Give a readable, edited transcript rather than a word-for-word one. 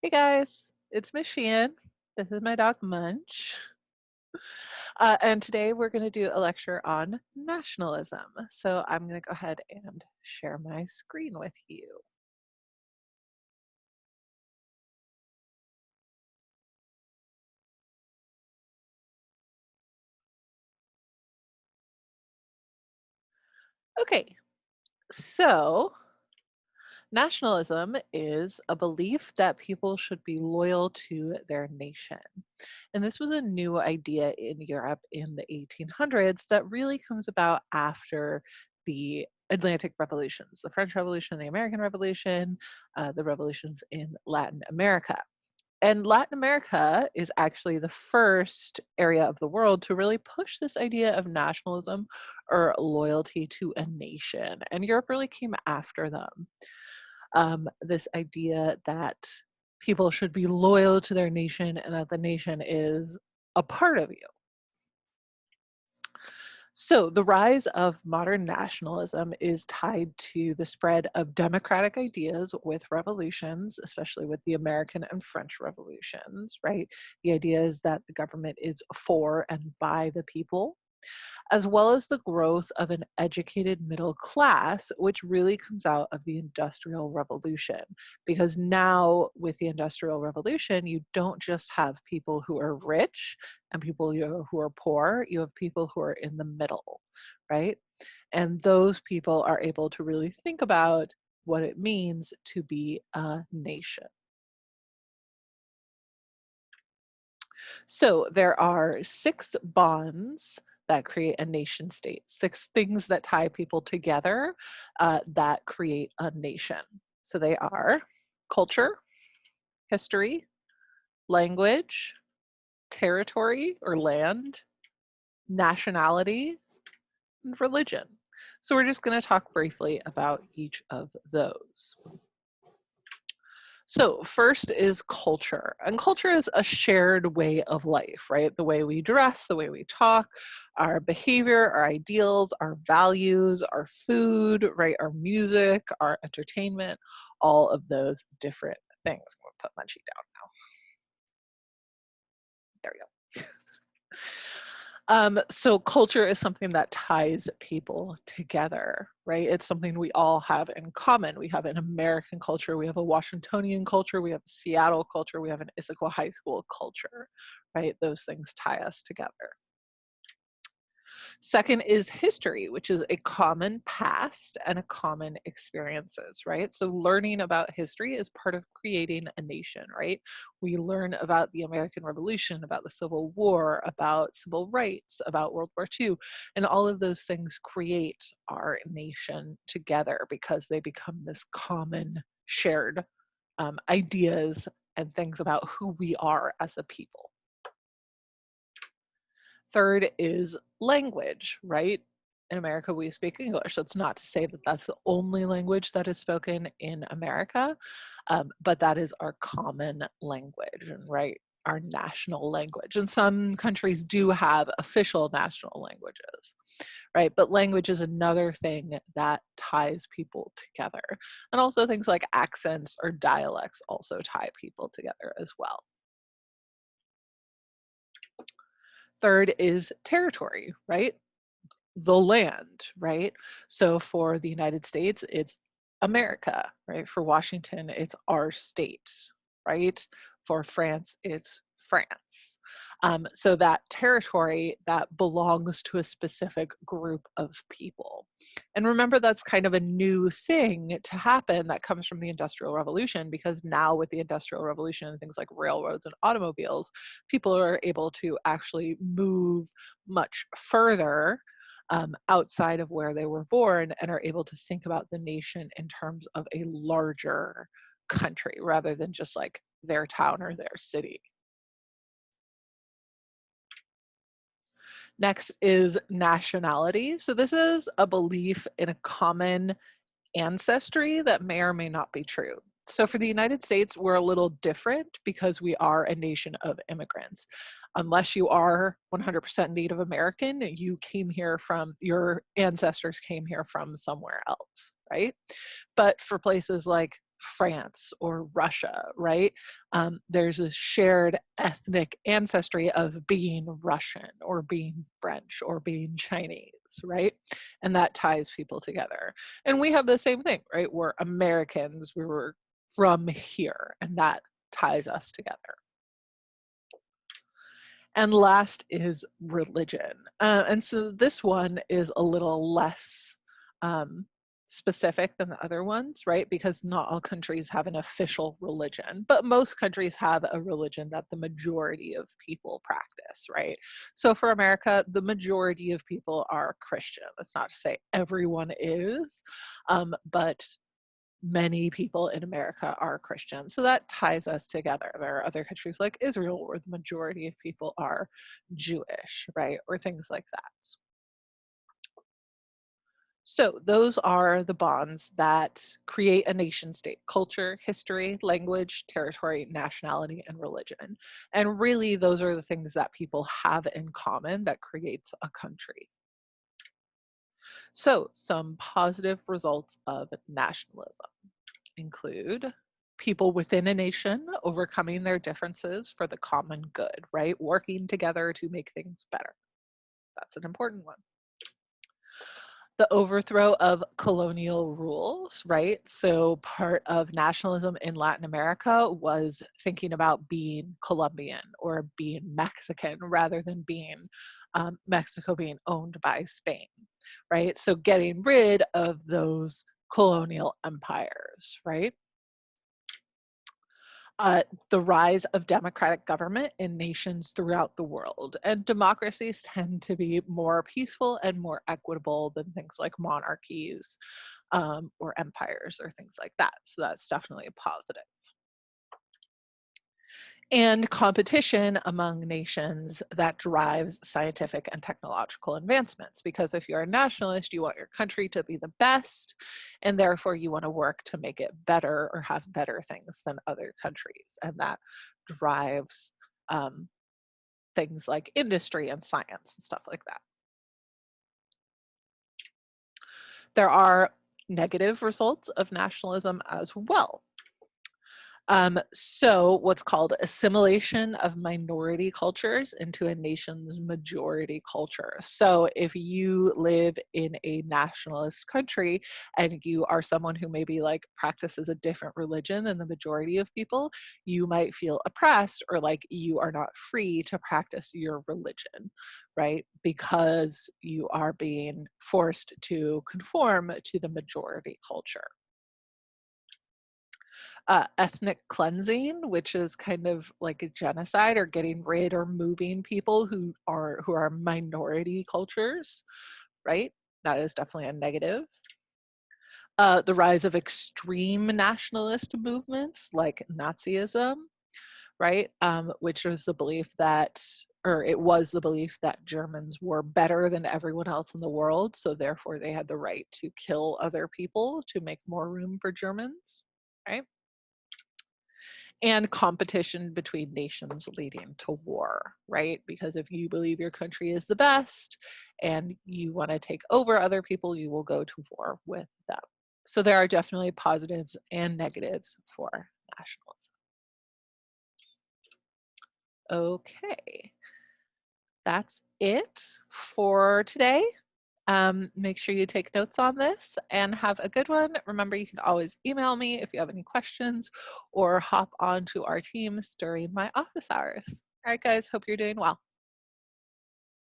Hey guys, it's Miss Sheehan. This is my dog Munch. And today we're going to do a lecture on nationalism. So I'm going to go ahead and share my screen with you. Okay, so nationalism is a belief that people should be loyal to their nation. And this was a new idea in Europe in the 1800s that really comes about after the Atlantic revolutions, the French Revolution, the American Revolution, the revolutions in Latin America. And Latin America is actually the first area of the world to really push this idea of nationalism or loyalty to a nation. And Europe really came after them. This idea that people should be loyal to their nation and that the nation is a part of you. So, the rise of modern nationalism is tied to the spread of democratic ideas with revolutions, especially with the American and French revolutions, right? The idea is that the government is for and by the people, as well as the growth of an educated middle class, which really comes out of the Industrial Revolution. Because now, with the Industrial Revolution, you don't just have people who are rich and people who are poor, you have people who are in the middle, right? And those people are able to really think about what it means to be a nation. So there are six bonds that create a nation state, six things that tie people together that create a nation. So they are culture, history, language, territory or land, nationality, and religion. So we're just going to talk briefly about each of those. So, first is culture. And culture is a shared way of life, right? The way we dress, the way we talk, our behavior, our ideals, our values, our food, right? Our music, our entertainment, all of those different things. I'm going to put Munchie down now. There we go. So culture is something that ties people together, right? It's something we all have in common. We have an American culture, we have a Washingtonian culture, we have a Seattle culture, we have an Issaquah High School culture, right? Those things tie us together. Second is history, which is a common past and a common experiences, right? So learning about history is part of creating a nation, right? We learn about the American Revolution, about the Civil War, about civil rights, about World War II, and all of those things create our nation together because they become this common shared ideas and things about who we are as a people. Third is language, right? In America, we speak English. So it's not to say that that's the only language that is spoken in America, but that is our common language, and right, our national language. And some countries do have official national languages, right? But language is another thing that ties people together. And also things like accents or dialects also tie people together as well. Third is territory, right? The land, right? So for the United States, it's America, right? For Washington, it's our state, right? For France, it's France. So that territory that belongs to a specific group of people. And remember, that's kind of a new thing to happen that comes from the Industrial Revolution, because now with the Industrial Revolution and things like railroads and automobiles, people are able to actually move much further outside of where they were born and are able to think about the nation in terms of a larger country rather than just like their town or their city. Next is nationality. So this is a belief in a common ancestry that may or may not be true. So for the United States, we're a little different because we are a nation of immigrants. Unless you are 100% Native American, you came here from, your ancestors came here from somewhere else, right? But for places like France or Russia, right? There's a shared ethnic ancestry of being Russian or being French or being Chinese, right? And that ties people together. And we have the same thing, right? We're Americans, we were from here, and that ties us together. And last is religion. And so this one is a little less um, specific than the other ones, right? Because not all countries have an official religion, but most countries have a religion that the majority of people practice, right? So for America, the majority of people are Christian. That's not to say everyone is, but many people in America are Christian. So that ties us together. There are other countries like Israel where the majority of people are Jewish, right? Or things like that. So those are the bonds that create a nation state: culture, history, language, territory, nationality, and religion. And really, those are the things that people have in common that creates a country. So some positive results of nationalism include people within a nation overcoming their differences for the common good, right? Working together to make things better. That's an important one. The overthrow of colonial rules, right? So part of nationalism in Latin America was thinking about being Colombian or being Mexican rather than being Mexico being owned by Spain, right? So getting rid of those colonial empires, right? The rise of democratic government in nations throughout the world. And democracies tend to be more peaceful and more equitable than things like monarchies or empires or things like that. So that's definitely a positive. And competition among nations that drives scientific and technological advancements. Because if you're a nationalist, you want your country to be the best, and therefore you want to work to make it better or have better things than other countries. And that drives things like industry and science and stuff like that. There are negative results of nationalism as well. So what's called assimilation of minority cultures into a nation's majority culture. So if you live in a nationalist country and you are someone who maybe like practices a different religion than the majority of people, you might feel oppressed or like you are not free to practice your religion, right? Because you are being forced to conform to the majority culture. Ethnic cleansing, which is kind of like a genocide or getting rid or moving people who are minority cultures, right? That is definitely a negative. The rise of extreme nationalist movements like Nazism, right? Which is the belief that, or it was the belief that Germans were better than everyone else in the world, so therefore they had the right to kill other people to make more room for Germans, right? And competition between nations leading to war, right? Because if you believe your country is the best and you want to take over other people, you will go to war with them. So there are definitely positives and negatives for nationalism. Okay, that's it for today. Make sure you take notes on this and have a good one. Remember, you can always email me if you have any questions or hop on to our teams during my office hours. All right, guys, hope you're doing well.